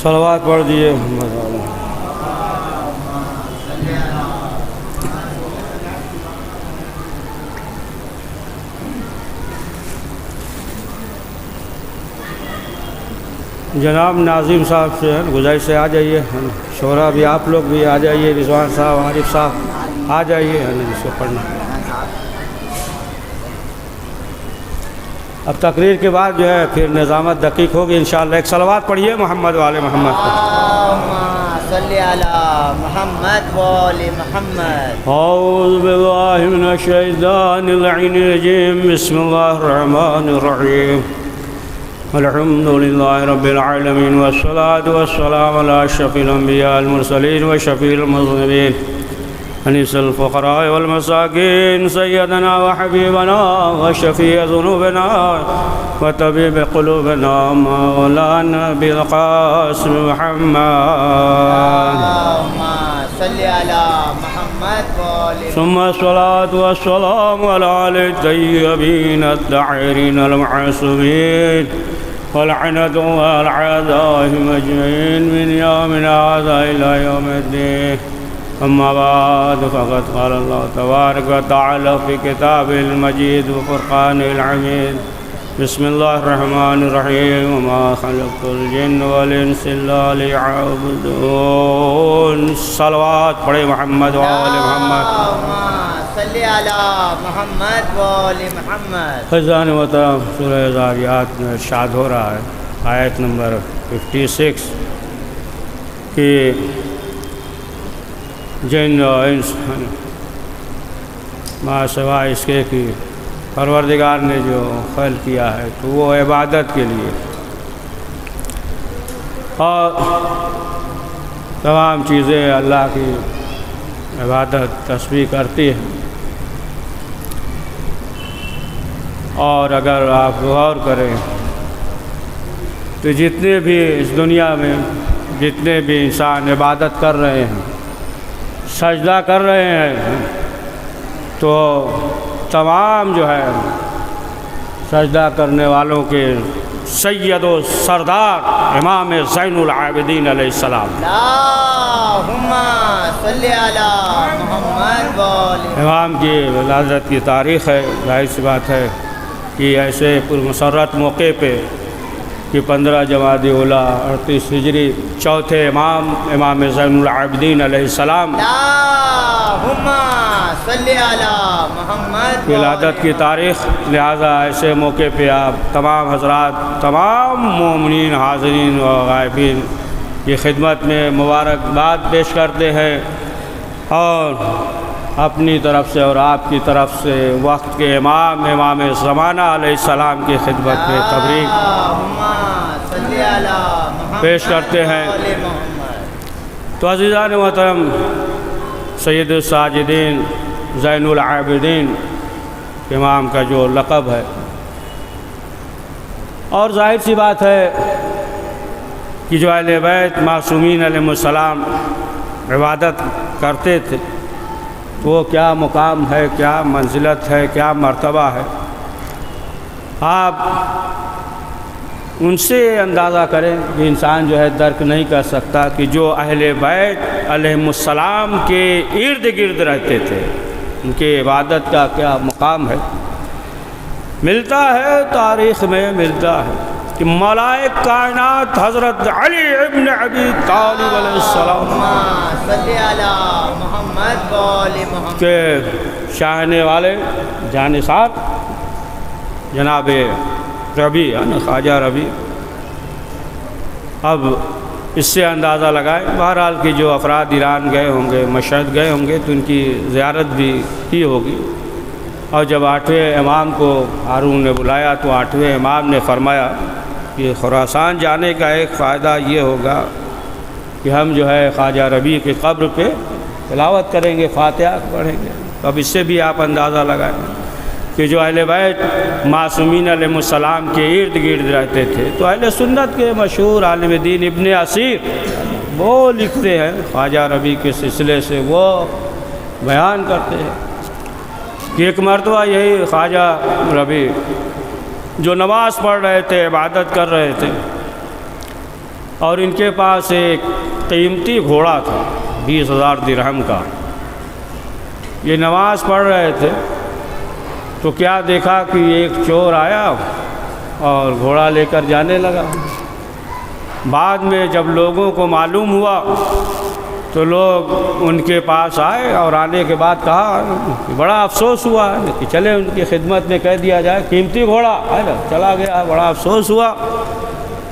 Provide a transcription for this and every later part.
صلوات پڑھ دیے محمد والے۔ جناب ناظم صاحب سے گزارش سے آ جائیے، شعراء بھی آپ لوگ بھی آ جائیے، رضوان صاحب، عارف صاحب آ جائیے اس کو پڑھنا۔ اب تقریر کے بعد جو ہے پھر نظامت دقیق ہوگی انشاءاللہ۔ ایک صلوات پڑھیے محمد والے محمد کو۔ اللهم صل على محمد وآل محمد۔ اعوذ باللہ من الشیطان اللعین الرجیم، بسم اللہ الرحمن الرحیم، الحمد للہ رب العالمین، والصلاة والسلام علی اشرف الانبیاء المرسلین وشفیع المذنبین، انیس الفقراء والمساکین، سیدنا وحبیبنا وشفیع ذنوبنا وطبیب قلوبنا مولانا بالقاسم محمد، اللهم صل على محمد وآل ثم الصلاة والسلام على الطيبين الطاهرين المعصومين، والعنة والعذاب أجمعين من يومنا هذا إلى يوم الدين. أما بعد فقد قال الله تبارك وتعالى في كتابه المجيد وفرقانه الحميد، بسم الله الرحمن الرحيم، وما خلقت الجن والانس الا ليعبدون۔ صلوات پڑھے محمد وآل محمد۔ اللهم صل على محمد وآل محمد۔ فیضان محترم، سورہ ذاریات میں ارشاد ہو رہا ہے آیت نمبر 56 کہ جن و انس ما سوا اس کے کہ پروردگار نے جو خلق کیا ہے تو وہ عبادت کے لیے، اور تمام چیزیں اللہ کی عبادت تسبیح کرتی ہیں۔ اور اگر آپ غور کریں تو جتنے بھی اس دنیا میں جتنے بھی انسان عبادت کر رہے ہیں، سجدہ کر رہے ہیں، تو تمام جو ہے سجدہ کرنے والوں کے سید و سردار امام زین العابدین علیہ السلام، اللهم صل على محمد وآل محمد۔ امام کی ولادت کی تاریخ ہے، ظاہر سی بات ہے کہ ایسے پرمسرت موقع پہ کہ 15 جمادی اولیٰ 38 ہجری چوتھے امام زین العابدین علیہ السلام اللهم صل على محمد ولادت کی تاریخ، لہذا ایسے موقع پہ آپ تمام حضرات، تمام مومنین حاضرین و غائبین کی خدمت میں مبارکباد پیش کرتے ہیں، اور اپنی طرف سے اور آپ کی طرف سے وقت کے امام زمانہ علیہ السلام کی خدمت میں تبریک اللهم صل على محمد پیش کرتے ہیں۔ وآل محمد۔ تو عزیزان محترم، سید الساجدین زین العابدین امام کا جو لقب ہے، اور ظاہر سی بات ہے کہ جو اہل بیت معصومین علیہ السلام عبادت کرتے تھے، وہ کیا مقام ہے، کیا منزلت ہے، کیا مرتبہ ہے، آپ ان سے اندازہ کریں کہ انسان جو ہے درک نہیں کر سکتا کہ جو اہل بیت علیہ السلام کے ارد گرد رہتے تھے ان کی عبادت کا کیا مقام ہے۔ ملتا ہے تاریخ میں، ملتا ہے کہ ملائک کائنات حضرت علی ابن ابی طالب علیہ السلام اللهم صل على محمد وآل محمد کے شاہنے والے جانثار جناب ربیع یعنی خواجہ ربیع، اب اس سے اندازہ لگائیں بہرحال کہ جو افراد ایران گئے ہوں گے، مشہد گئے ہوں گے تو ان کی زیارت بھی کی ہوگی، اور جب 8ویں امام کو ہارون نے بلایا تو 8ویں امام نے فرمایا کہ خراسان جانے کا ایک فائدہ یہ ہوگا کہ ہم جو ہے خواجہ ربیع کی قبر پہ تلاوت کریں گے، فاتحہ پڑھیں گے۔ اب اس سے بھی آپ اندازہ لگائیں کہ جو اہل بیت معصومین علیہ السلام کے ارد گرد رہتے تھے، تو اہل سنت کے مشہور عالم دین ابن اسیر وہ لکھتے ہیں، خواجہ ربیع کے سلسلے سے وہ بیان کرتے ہیں کہ ایک مرتبہ یہی خواجہ ربیع جو نماز پڑھ رہے تھے، عبادت کر رہے تھے، اور ان کے پاس ایک قیمتی گھوڑا تھا 20,000 درہم کا۔ یہ نماز پڑھ رہے تھے تو کیا دیکھا کہ ایک چور آیا اور گھوڑا لے کر جانے لگا۔ بعد میں جب لوگوں کو معلوم ہوا تو لوگ ان کے پاس آئے اور آنے کے بعد کہا کہ بڑا افسوس ہوا کہ چلے ان کی خدمت میں کہہ دیا جائے، قیمتی گھوڑا ہے نا چلا گیا، بڑا افسوس ہوا۔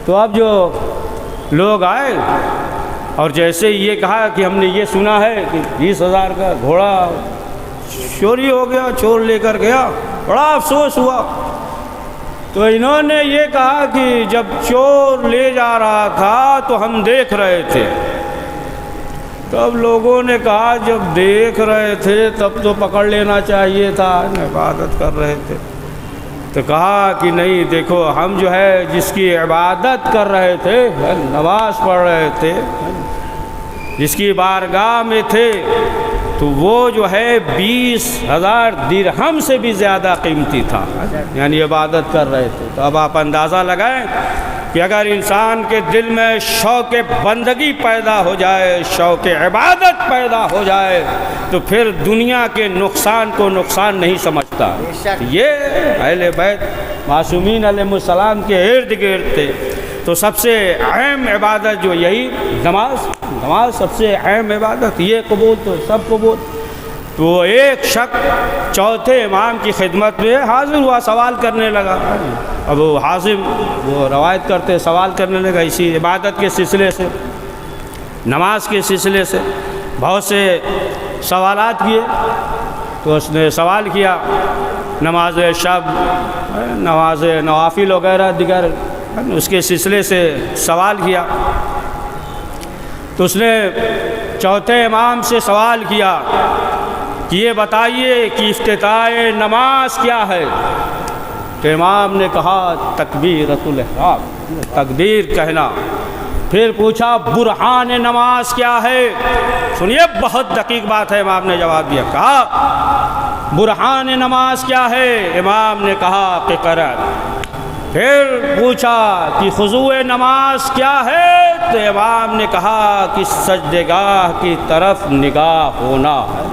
تو اب جو لوگ آئے اور جیسے یہ کہا کہ ہم نے یہ سنا ہے کہ 20,000 کا گھوڑا چوری ہو گیا، چور لے کر گیا، بڑا افسوس ہوا۔ تو انہوں نے یہ کہا کہ جب چور لے جا رہا تھا تو ہم دیکھ رہے تھے۔ تب لوگوں نے کہا جب دیکھ رہے تھے تب تو پکڑ لینا چاہیے تھا، عبادت کر رہے تھے۔ تو کہا کہ نہیں دیکھو، ہم جو ہے جس کی عبادت کر رہے تھے، نماز پڑھ رہے تھے، جس کی بارگاہ میں تھے، تو وہ جو ہے 20,000 درہم سے بھی زیادہ قیمتی تھا، یعنی عبادت کر رہے تھے۔ تو اب آپ اندازہ لگائیں کہ اگر انسان کے دل میں شوق بندگی پیدا ہو جائے، شوق عبادت پیدا ہو جائے، تو پھر دنیا کے نقصان کو نقصان نہیں سمجھتا۔ یہ اہل بیت معصومین علیہ السلام کے ارد گرد تھے۔ تو سب سے اہم عبادت جو یہی نماز سب سے اہم عبادت، یہ قبول تو سب قبول۔ تو ایک شخص چوتھے امام کی خدمت میں حاضر ہوا، سوال کرنے لگا۔ اب وہ حاضر وہ روایت کرتے سوال کرنے لگا اسی عبادت کے سلسلے سے، نماز کے سلسلے سے بہت سے سوالات کیے۔ تو اس نے سوال کیا نماز شب، نماز نوافل وغیرہ دیگر اس کے سلسلے سے سوال کیا۔ تو اس نے چوتھے امام سے سوال کیا کہ یہ بتائیے کہ افتتاح نماز کیا ہے؟ تو امام نے کہا تکبیرۃ الاحرام، تکبیر کہنا۔ پھر پوچھا برہان نماز کیا ہے؟ سنیے بہت دقیق بات ہے، امام نے جواب دیا، کہا برہان نماز کیا ہے؟ امام نے کہا کہ قرأت۔ پھر پوچھا کہ خضوع نماز کیا ہے؟ تو امام نے کہا کہ سجدگاہ کی طرف نگاہ ہونا ہے۔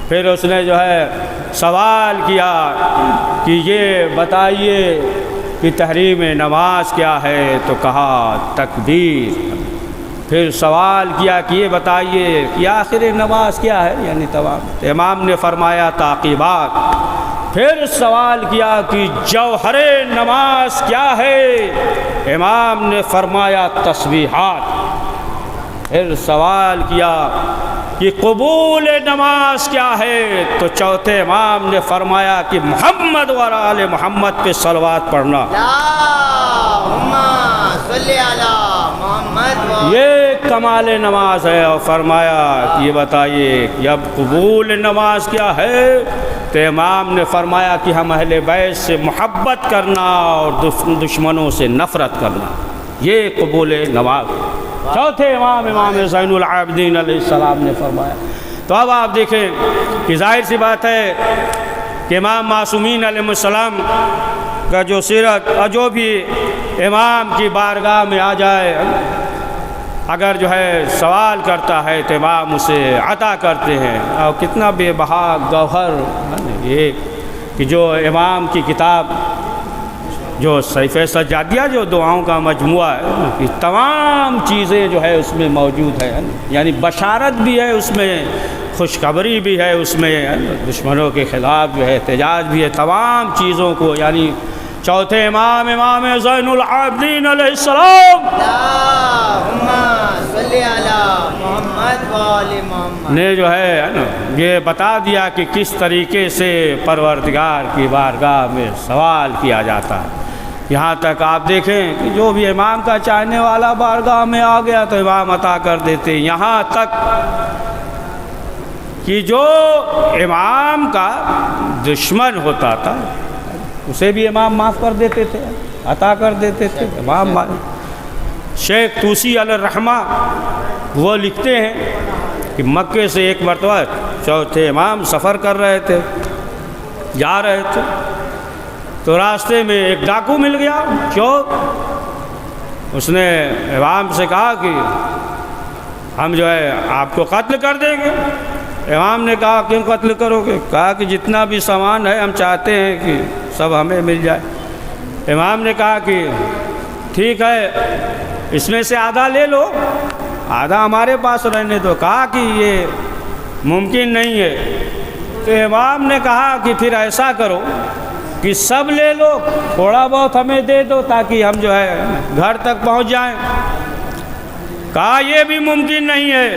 پھر اس نے جو ہے سوال کیا کہ یہ بتائیے کہ تحریم نماز کیا ہے؟ تو کہا تکبیر۔ پھر سوال کیا کہ یہ بتائیے کہ آخر نماز کیا ہے، یعنی تمام۔ تو امام نے فرمایا تعقیبات۔ پھر سوال کیا کہ جوہر نماز کیا ہے؟ امام نے فرمایا تسبیحات۔ پھر سوال کیا کہ قبول نماز کیا ہے؟ تو چوتھے امام نے فرمایا کہ محمد و آل محمد پہ صلوات پڑھنا۔ اللہم صلی علی محمد۔ یہ کمال نماز ہے۔ اور فرمایا کہ یہ بتائیے کہ اب قبول نماز کیا ہے؟ تو امام نے فرمایا کہ ہم اہل بیت سے محبت کرنا اور دشمنوں سے نفرت کرنا، یہ قبول نماز۔ چوتھے امام زین العابدین علیہ السلام نے فرمایا۔ تو اب آپ دیکھیں کہ ظاہر سی بات ہے کہ امام معصومین علیہ السلام کا جو سیرت، اور جو بھی امام کی بارگاہ میں آ جائے، اگر جو ہے سوال کرتا ہے تو امام اسے عطا کرتے ہیں۔ اور کتنا بے بہا گوہر یہ کہ جو امام کی کتاب جو سیف سجادیہ جو دعاؤں کا مجموعہ ہے، کہ تمام چیزیں جو ہے اس میں موجود ہے، یعنی بشارت بھی ہے اس میں، خوشخبری بھی ہے اس میں، دشمنوں کے خلاف جو ہے احتجاج بھی ہے، تمام چیزوں کو یعنی چوتھے امام زین العابدین علیہ السلام اللہم صلی علی محمد و آل محمد نے جو ہے نا یہ بتا دیا کہ کس طریقے سے پروردگار کی بارگاہ میں سوال کیا جاتا ہے۔ یہاں تک آپ دیکھیں کہ جو بھی امام کا چاہنے والا بارگاہ میں آ گیا تو امام عطا کر دیتے، یہاں تک کہ جو امام کا دشمن ہوتا تھا اسے بھی امام معاف کر دیتے تھے، عطا کر دیتے تھے امام۔ شیخ توسی علیہ الرحمہ وہ لکھتے ہیں کہ مکے سے ایک مرتبہ چوتھے امام سفر کر رہے تھے، جا رہے تھے، تو راستے میں ایک ڈاکو مل گیا، چور۔ اس نے امام سے کہا کہ ہم جو ہے آپ کو قتل کر دیں گے۔ امام نے کہا کیوں قتل کرو گے؟ کہا کہ جتنا بھی سامان ہے ہم چاہتے ہیں کہ سب ہمیں مل جائے۔ امام نے کہا کہ ٹھیک ہے، اس میں سے آدھا لے لو، آدھا ہمارے پاس رہنے دو۔ کہا کہ یہ ممکن نہیں ہے۔ تو امام نے کہا کہ پھر ایسا کرو کہ سب لے لو، تھوڑا بہت ہمیں دے دو تاکہ ہم جو ہے گھر تک پہنچ جائیں۔ کہا یہ بھی ممکن نہیں ہے۔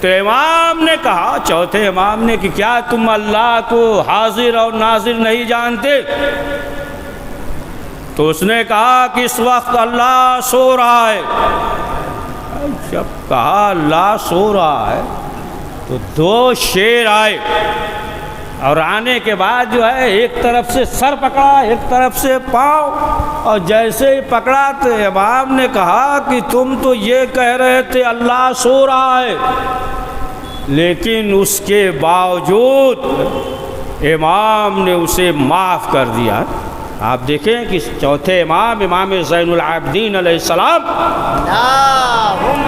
تو امام نے کہا، چوتھے امام نے، کہ کیا تم اللہ کو حاضر اور ناظر نہیں جانتے؟ تو اس نے کہا کہ اس وقت اللہ سو رہا ہے۔ جب کہا اللہ سو رہا ہے تو دو شیر آئے، اور آنے کے بعد جو ہے ایک طرف سے سر پکڑا، ایک طرف سے پاؤں، اور جیسے ہی پکڑا تو امام نے کہا کہ تم تو یہ کہہ رہے تھے اللہ سو رہا ہے، لیکن اس کے باوجود امام نے اسے معاف کر دیا۔ آپ دیکھیں کہ چوتھے امام، امام زین العابدین علیہ السلام، اللہم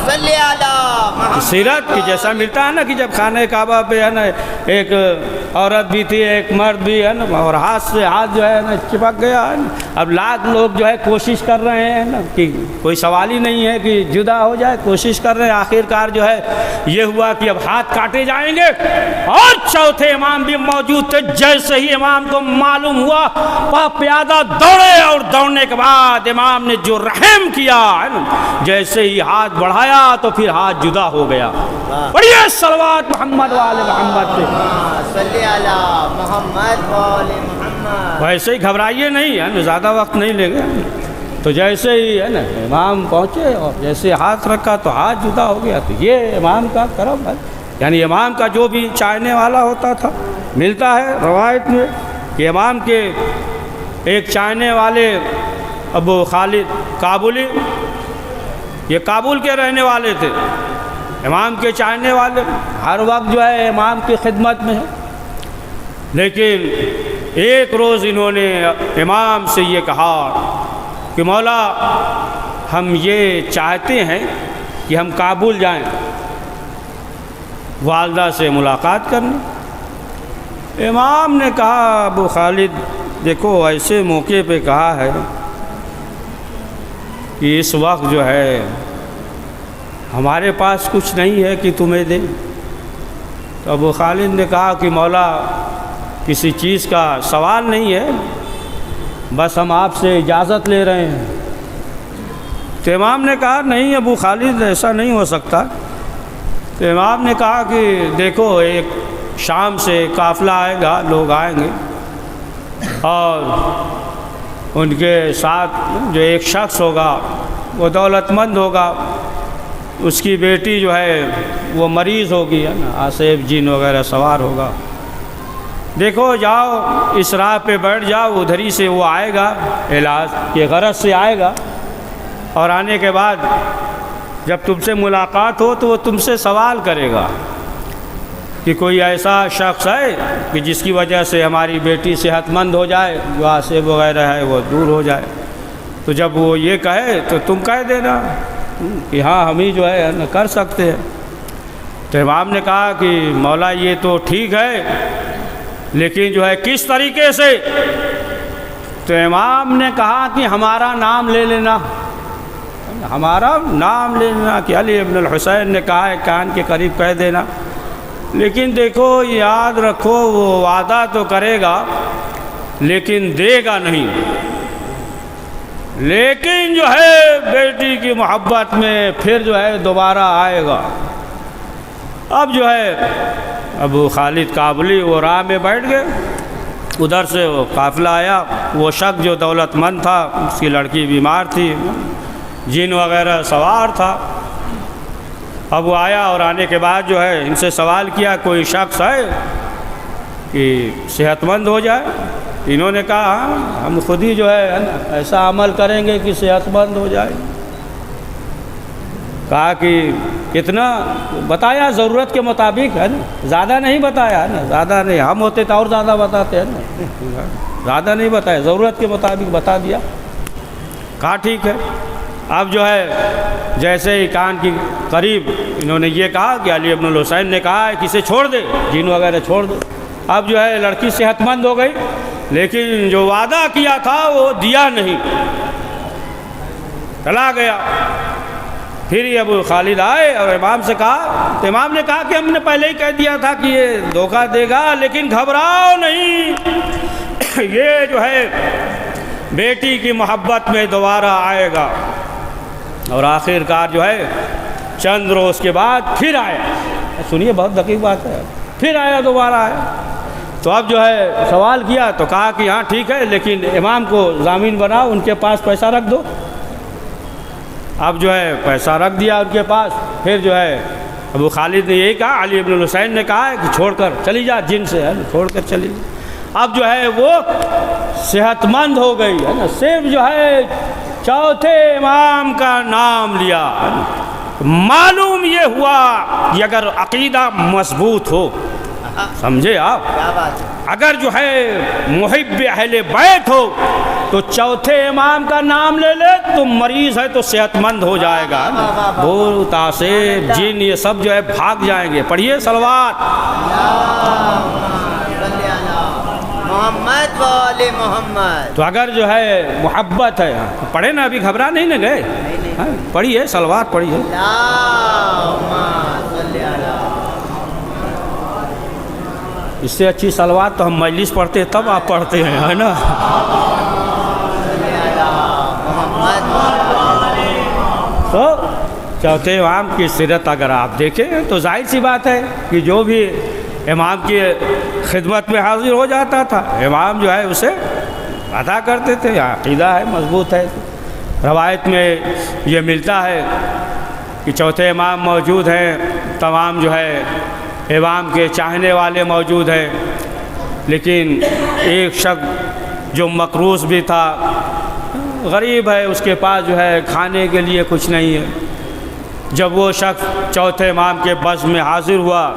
صلی علی محمد، سیرت کی جیسا ملتا ہے نا کہ جب خانہ کعبہ پہ ہے نا ایک عورت بھی تھی، ایک مرد بھی ہے نا، اور ہاتھ سے ہاتھ جو ہے نا چپک گیا ہے نا۔ اب لاکھ لوگ جو ہے کوشش کر رہے ہیں نا کہ کوئی سوال ہی نہیں ہے کہ جدا ہو جائے، کوشش کر رہے ہیں، آخرکار جو ہے یہ ہوا کہ اب ہاتھ کاٹے جائیں گے، اور چوتھے امام بھی موجود تھے۔ جیسے ہی امام کو معلوم ہوا، وہ پیادہ دوڑے، اور دوڑنے کے بعد امام نے جو رحم کیا ہے نا، جیسے ہی ہاتھ بڑھایا تو پھر ہاتھ جدا ہو گیا۔ پڑھیے صلوات محمد وآل محمد پہ۔ صلی علی محمد وآل محمد۔ ویسے ہی گھبرائیے نہیں ہے نا، زیادہ وقت نہیں لے گا۔ تو جیسے ہی ہے نا امام پہنچے اور جیسے ہاتھ رکھا تو ہاتھ جدا ہو گیا۔ تو یہ امام کا کرم ہے، یعنی امام کا جو بھی چاہنے والا ہوتا تھا، ملتا ہے روایت میں کہ امام کے ایک چاہنے والے ابو خالد کابلی، یہ کابل کے رہنے والے تھے، امام کے چاہنے والے، ہر وقت جو ہے امام کی خدمت میں ہے۔ لیکن ایک روز انہوں نے امام سے یہ کہا کہ مولا ہم یہ چاہتے ہیں کہ ہم کابل جائیں والدہ سے ملاقات کرنے۔ امام نے کہا ابو خالد دیکھو ایسے موقع پہ کہا ہے کہ اس وقت جو ہے ہمارے پاس کچھ نہیں ہے کہ تمہیں دیں۔ تو ابو خالد نے کہا کہ مولا کسی چیز کا سوال نہیں ہے، بس ہم آپ سے اجازت لے رہے ہیں۔ تو امام نے کہا نہیں ابو خالد ایسا نہیں ہو سکتا۔ تو امام نے کہا کہ دیکھو ایک شام سے قافلہ آئے گا، لوگ آئیں گے، اور ان کے ساتھ جو ایک شخص ہوگا وہ دولت مند ہوگا، اس کی بیٹی جو ہے وہ مریض ہوگی ہے نا، آصف جن وغیرہ سوار ہوگا، دیکھو جاؤ اس راہ پہ بیٹھ جاؤ، ادھر ہی سے وہ آئے گا، علاج کے غرض سے آئے گا، اور آنے کے بعد جب تم سے ملاقات ہو تو وہ تم سے سوال کرے گا کہ کوئی ایسا شخص ہے کہ جس کی وجہ سے ہماری بیٹی صحت مند ہو جائے، جو آصف وغیرہ ہے وہ دور ہو جائے۔ تو جب وہ یہ کہے تو تم کہہ دینا کہ ہاں ہم ہی جو ہے کر سکتے ہیں۔ تو امام نے کہا کہ مولا یہ تو ٹھیک ہے، لیکن جو ہے کس طریقے سے؟ تو امام نے کہا کہ ہمارا نام لے لینا، ہمارا نام لے لینا، کہ علی ابن الحسین نے کہا ہے کان کے قریب کہہ دینا۔ لیکن دیکھو یاد رکھو وہ وعدہ تو کرے گا لیکن دے گا نہیں، لیکن جو ہے بیٹی کی محبت میں پھر جو ہے دوبارہ آئے گا۔ اب جو ہے ابو خالد کابلی وہ راہ میں بیٹھ گئے، ادھر سے وہ قافلہ آیا، وہ شخص جو دولت مند تھا، اس کی لڑکی بیمار تھی، جن وغیرہ سوار تھا۔ اب وہ آیا اور آنے کے بعد جو ہے ان سے سوال کیا کوئی شخص ہے کہ صحت مند ہو جائے؟ انہوں نے کہا ہاں ہم خود ہی جو ہے نا ایسا عمل کریں گے کہ صحت مند ہو جائے۔ کہا کہ کتنا بتایا؟ ضرورت کے مطابق ہے نا، زیادہ نہیں بتایا ہے نا، زیادہ نہیں، ہم ہوتے تو اور زیادہ بتاتے ہیں نا، زیادہ نہیں بتایا، ضرورت کے مطابق بتا دیا۔ کہا ٹھیک ہے۔ اب جو ہے جیسے ہی کان کی قریب انہوں نے یہ کہا کہ علی ابن الحسین نے کہا ہے کہ اسے چھوڑ دے، جن وغیرہ چھوڑ دے۔ اب جو ہے لڑکی صحت مند ہو گئی، لیکن جو وعدہ کیا تھا وہ دیا نہیں، چلا گیا۔ پھر یہ ابو خالد آئے اور امام سے کہا، تو امام نے کہا کہ ہم نے پہلے ہی کہہ دیا تھا کہ یہ دھوکہ دے گا، لیکن گھبراؤ نہیں، یہ جو ہے بیٹی کی محبت میں دوبارہ آئے گا۔ اور آخر کار جو ہے چند روز کے بعد پھر آیا، سنیے بہت دقیق بات ہے، پھر آیا، دوبارہ آیا۔ تو اب جو ہے سوال کیا تو کہا کہ ہاں ٹھیک ہے، لیکن امام کو ضامین بناؤ، ان کے پاس پیسہ رکھ دو۔ اب جو ہے پیسہ رکھ دیا ان کے پاس۔ پھر جو ہے ابو خالد نے یہی کہا، علی ابن الحسین نے کہا ہے کہ چھوڑ کر چلی جا، جن سے ہے نا، چھوڑ کر چلی جا۔ اب جو ہے وہ صحت مند ہو گئی ہے نا، صرف جو ہے چوتھے امام کا نام لیا۔ معلوم یہ ہوا کہ اگر عقیدہ مضبوط ہو، سمجھے آپ، کیا بات ہے، اگر جو ہے محب اہل بیت ہو تو چوتھے امام کا نام لے لے، تو مریض ہے تو صحت مند ہو جائے گا، بھوت آسیب جن یہ سب جو ہے بھاگ جائیں گے۔ پڑھیے صلوات۔ صلی علی محمد و آل محمد۔ تو اگر جو ہے محبت ہے، پڑھے نا، ابھی گھبرا نہیں نہ گئے، ہاں، پڑھیے صلوات پڑھیے۔ اللہم صلی علی، اس سے اچھی صلوات تو ہم مجلس پڑھتے تب آپ پڑھتے ہیں، ہے نا۔ صلی علی محمد و تو چوتھے امام کی سیرت اگر آپ دیکھیں تو ظاہر سی بات ہے کہ جو بھی امام کی خدمت میں حاضر ہو جاتا تھا، امام جو ہے اسے عطا کرتے تھے، عقیدہ ہے، مضبوط ہے۔ روایت میں یہ ملتا ہے کہ چوتھے امام موجود ہیں، تمام جو ہے امام کے چاہنے والے موجود ہیں، لیکن ایک شخص جو مقروض بھی تھا، غریب ہے، اس کے پاس جو ہے کھانے کے لیے کچھ نہیں ہے۔ جب وہ شخص چوتھے امام کے بزم میں حاضر ہوا،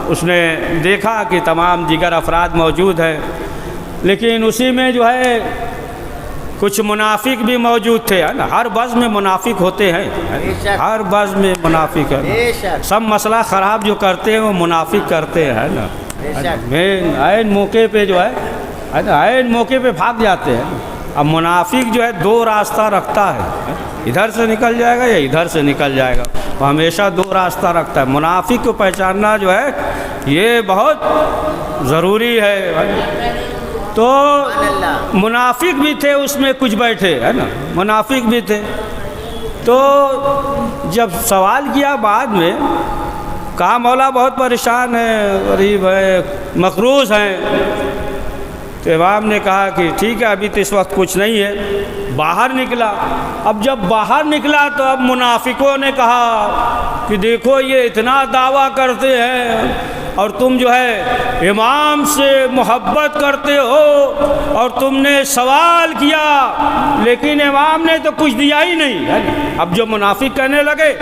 اس نے دیکھا کہ تمام دیگر افراد موجود ہیں، لیکن اسی میں جو ہے کچھ منافق بھی موجود تھے، ہے نا۔ ہر بزم میں منافق ہوتے ہیں، ہر بزم میں منافق ہے، بے شک، سب مسئلہ خراب جو کرتے ہیں وہ منافق کرتے ہیں نا۔ بے شک، عین موقع پہ جو ہے نا، عین موقع پہ بھاگ جاتے ہیں۔ اب منافق جو ہے دو راستہ رکھتا ہے، ادھر سے نکل جائے گا یا ادھر سے نکل جائے گا، وہ ہمیشہ دو راستہ رکھتا ہے۔ منافق کو پہچاننا جو ہے یہ بہت ضروری ہے۔ تو منافق بھی تھے اس میں کچھ بیٹھے، ہے نا، منافق بھی تھے۔ تو جب سوال کیا بعد میں، کہا مولا بہت پریشان ہے، غریب ہے، مقروض ہیں۔ تو امام نے کہا کہ ٹھیک ہے، ابھی تو اس وقت کچھ نہیں ہے۔ باہر نکلا۔ اب جب باہر نکلا تو اب منافقوں نے کہا کہ دیکھو یہ اتنا دعویٰ کرتے ہیں اور تم جو ہے امام سے محبت کرتے ہو، اور تم نے سوال کیا لیکن امام نے تو کچھ دیا ہی نہیں۔ اب جو منافق کہنے لگے،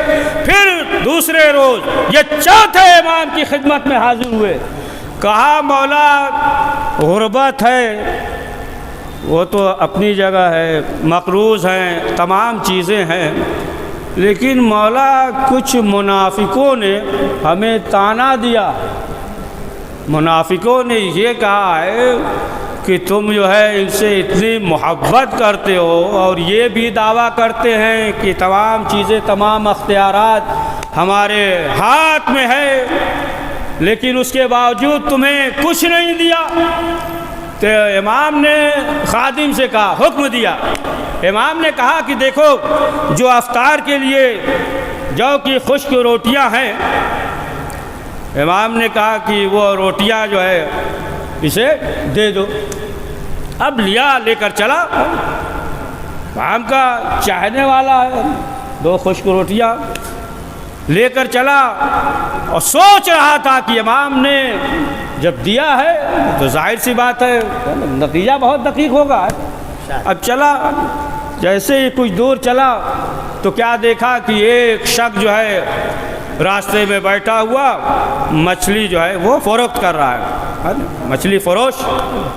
پھر دوسرے روز یہ چوتھے امام کی خدمت میں حاضر ہوئے، کہا مولا غربت ہے، وہ تو اپنی جگہ ہے، مقروض ہیں، تمام چیزیں ہیں، لیکن مولا کچھ منافقوں نے ہمیں طعنہ دیا۔ منافقوں نے یہ کہا ہے کہ تم جو ہے ان سے اتنی محبت کرتے ہو، اور یہ بھی دعویٰ کرتے ہیں کہ تمام چیزیں، تمام اختیارات ہمارے ہاتھ میں ہے، لیکن اس کے باوجود تمہیں کچھ نہیں دیا۔ تو امام نے خادم سے کہا، حکم دیا۔ امام نے کہا کہ دیکھو جو افطار کے لیے جو کی خشک روٹیاں ہیں، امام نے کہا کہ وہ روٹیاں جو ہے اسے دے دو۔ اب لیا، لے کر چلا، امام کا چاہنے والا ہے، دو خشک روٹیاں لے کر چلا، اور سوچ رہا تھا کہ امام نے جب دیا ہے تو ظاہر سی بات ہے نتیجہ بہت دقیق ہوگا۔ اب چلا، جیسے ہی کچھ دور چلا تو کیا دیکھا کہ ایک شخص جو ہے راستے میں بیٹھا ہوا مچھلی جو ہے وہ فروخت کر رہا ہے، مچھلی فروش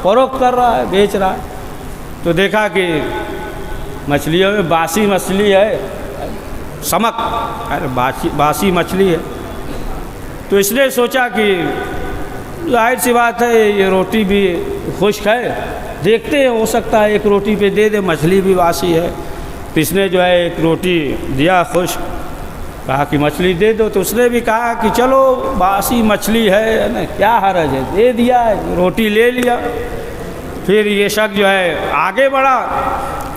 فروخت کر رہا ہے، بیچ رہا ہے۔ تو دیکھا کہ مچھلیوں میں باسی مچھلی ہے سمک، ارے باسی مچھلی ہے. تو اس نے سوچا کہ ظاہر سی بات ہے یہ روٹی بھی خشک ہے، دیکھتے ہیں ہو سکتا ہے ایک روٹی پہ دے دے، مچھلی بھی باسی ہے. تو اس نے جو ہے ایک روٹی دیا خشک، کہا کہ مچھلی دے دو. تو اس نے بھی کہا کہ چلو باسی مچھلی ہے نا، کیا حرج ہے، دے دیا، روٹی لے لیا. پھر یہ شخص جو ہے آگے بڑھا.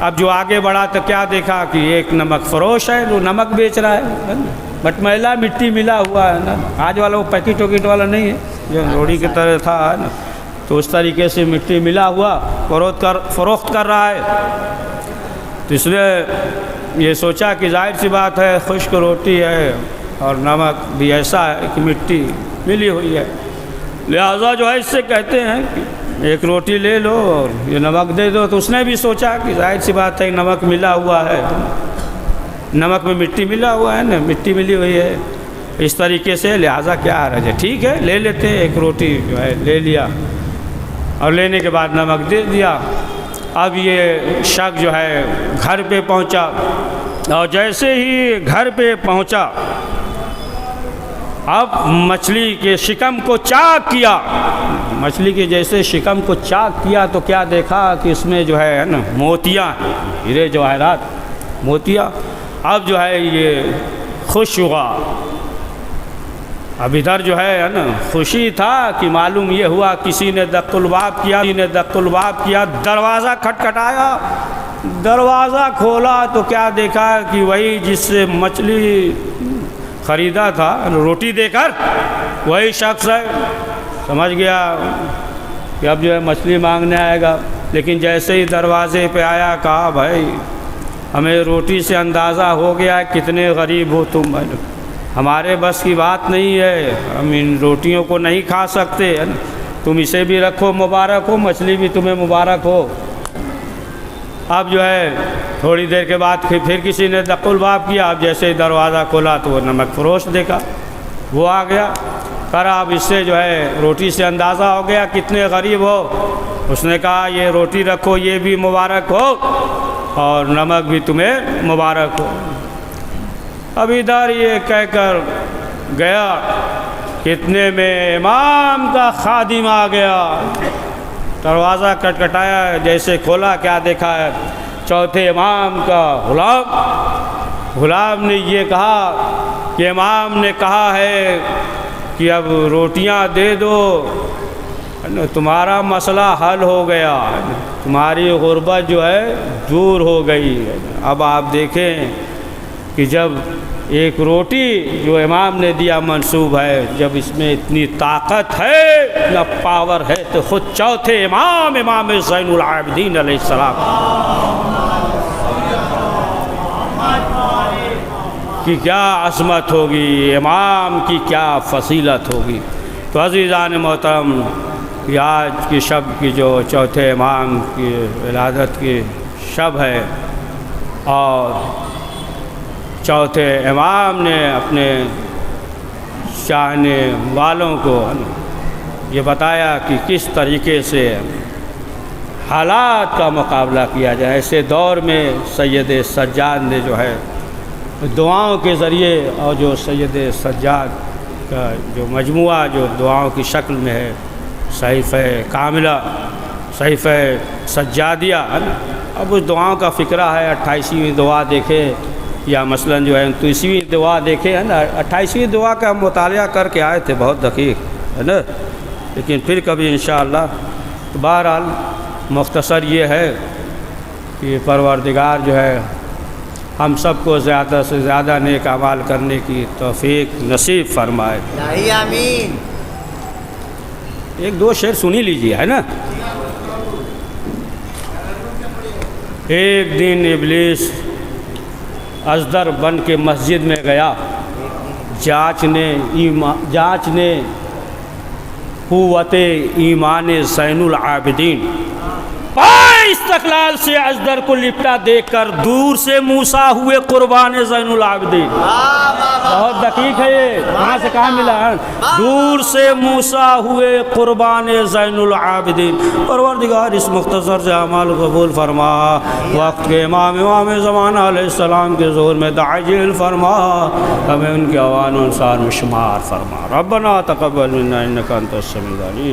اب جو آگے بڑھا تو کیا دیکھا کہ ایک نمک فروش ہے، وہ نمک بیچ رہا ہے بٹ میلا مٹی ملا ہوا ہے نا. آج والا وہ پیکٹ وکٹ والا نہیں ہے جو روڑی کی طرح تھا ہے نا، تو اس طریقے سے مٹی ملا ہوا فروخت کر رہا ہے. تو اس نے یہ سوچا کہ ظاہر سی بات ہے خشک روٹی ہے اور نمک بھی ایسا ہے کہ مٹی ملی ہوئی ہے، لہٰذا جو ہے اس سے کہتے ہیں کہ ایک روٹی لے لو اور یہ نمک دے دو. تو اس نے بھی سوچا کہ ظاہر سی بات ہے نمک ملا ہوا ہے، نمک میں مٹی ملا ہوا ہے نا، مٹی ملی ہوئی ہے اس طریقے سے، لہٰذا کیا حرج ہے، ٹھیک ہے لے لیتے ہیں. ایک روٹی جو ہے لے لیا اور لینے کے بعد نمک دے دیا. اب یہ شخص جو ہے گھر پہ پہنچا اور جیسے ہی گھر پہ پہنچا اب مچھلی کے شکم کو چاک کیا. مچھلی کے جیسے شکم کو چاک کیا تو کیا دیکھا کہ اس میں جو ہے نا موتیاں، ہیرے جواہرات موتیاں. اب جو ہے یہ خوش ہوا. اب ادھر جو ہے نا خوشی تھا کہ معلوم یہ ہوا کسی نے دق الباب کیا، دروازہ کھٹکھٹایا، دروازہ کھولا تو کیا دیکھا کہ وہی جس سے مچھلی خریدا تھا روٹی دے کر وہی شخص ہے. سمجھ گیا کہ اب جو ہے مچھلی مانگنے آئے گا. لیکن جیسے ہی دروازے پہ آیا کہا بھائی ہمیں روٹی سے اندازہ ہو گیا کتنے غریب ہو تم، ہمارے بس کی بات نہیں ہے، ہم ان روٹیوں کو نہیں کھا سکتے، تم اسے بھی رکھو مبارک ہو، مچھلی بھی تمہیں مبارک ہو. اب جو ہے تھوڑی دیر کے بعد پھر کسی نے دق الباب کیا. اب جیسے ہی دروازہ کھولا تو وہ نمک فروش دیکھا، وہ آ گیا. کرا اب اس سے جو ہے روٹی سے اندازہ ہو گیا کتنے غریب ہو. اس نے کہا یہ روٹی رکھو، یہ بھی مبارک ہو اور نمک بھی تمہیں مبارک ہو. اب ادھر یہ کہہ کر گیا کتنے میں امام کا خادم آ گیا. دروازہ کٹکھٹایا، جیسے کھولا کیا دیکھا ہے چوتھے امام کا غلام نے یہ کہا کہ امام نے کہا ہے کہ اب روٹیاں دے دو، تمہارا مسئلہ حل ہو گیا، تمہاری غربت جو ہے دور ہو گئی. اب آپ دیکھیں کہ جب ایک روٹی جو امام نے دیا منسوب ہے، جب اس میں اتنی طاقت ہے، اتنا پاور ہے، تو خود چوتھے امام زین العابدین علیہ السلام کی کیا عظمت ہوگی، امام کی کیا فضیلت ہوگی. تو عزیزان محترم، کہ آج کی شب کی جو چوتھے امام کی ولادت کی شب ہے اور چوتھے امام نے اپنے چاہنے والوں کو یہ بتایا کہ کس طریقے سے حالات کا مقابلہ کیا جائے. ایسے دور میں سید سجاد نے جو ہے دعاؤں کے ذریعے، اور جو سید سجاد کا جو مجموعہ جو دعاؤں کی شکل میں ہے، صحیفہ کاملہ، صحیفہ سجادیہ ہے نا. اب اس دعاؤں کا فکرہ ہے 28ویں دعا دیکھے یا مثلاً جو ہے 29ویں دعا دیکھے ہے نا. 28ویں دعا کا ہم مطالعہ کر کے آئے تھے، بہت دقیق ہے نا، لیکن پھر کبھی انشاءاللہ. تو بہرحال مختصر یہ ہے کہ پروردگار جو ہے ہم سب کو زیادہ سے زیادہ نیک اعمال کرنے کی توفیق نصیب فرمائے. الہی آمین. ایک دو شعر سنی لیجیے ہے نا. ایک دن ابلیس ازدر بن کے مسجد میں گیا، جانچنے قوت ایمان زین العابدین. پائے استقلال سے ازدر کو لپٹا دیکھ کر دور سے موسیٰ ہوئے قربان زین العابدین. بہت دقیق ہے یہ, کہاں سے کہاں ملا ہے؟ دور سے موسیٰ ہوئے قربان زین العابدین. پروردگار اس مختصر سے اعمال قبول فرما, وقت کے امام زمانہ علیہ السلام کے ظہور میں تعجیل فرما, ہمیں ان کے اوان و انصار میں شمار فرما. ربنا تقبل منا انک انت السمیع العلیم.